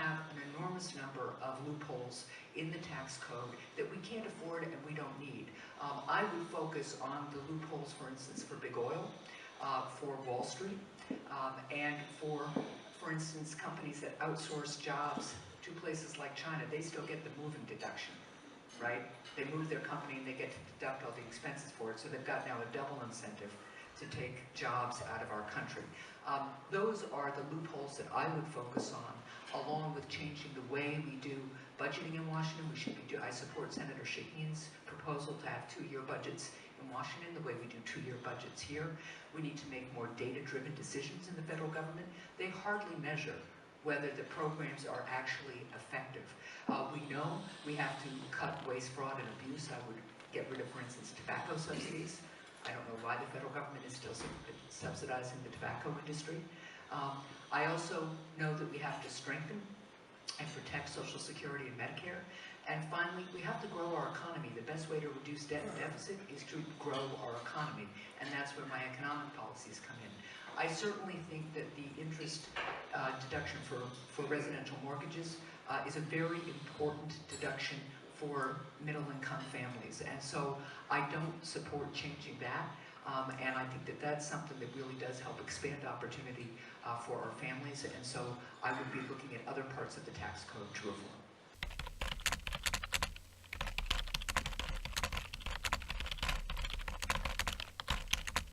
have an enormous number of loopholes in the tax code that we can't afford and we don't need. I would focus on the loopholes, for instance, for big oil, for Wall Street, and for instance, companies that outsource jobs to places like China. They still get the moving deduction, right? They move their company and they get to deduct all the expenses for it, so they've got now a double incentive to take jobs out of our country. Those are the loopholes that I would focus on, along with changing the way we do budgeting in Washington. I support Senator Shaheen's proposal to have 2-year budgets in Washington, the way we do 2-year budgets here. We need to make more data-driven decisions in the federal government. They hardly measure whether the programs are actually effective. We know we have to cut waste, fraud, and abuse. I would get rid of, for instance, tobacco subsidies. I don't know why the federal government is still subsidizing the tobacco industry. I also know that we have to strengthen and protect Social Security and Medicare. And finally, we have to grow our economy. The best way to reduce debt and deficit is to grow our economy, and that's where my economic policies come in. I certainly think that the interest deduction for residential mortgages is a very important deduction for middle-income families, and so I don't support changing that, and I think that that's something that really does help expand opportunity for our families, and so I would be looking at other parts of the tax code to reform.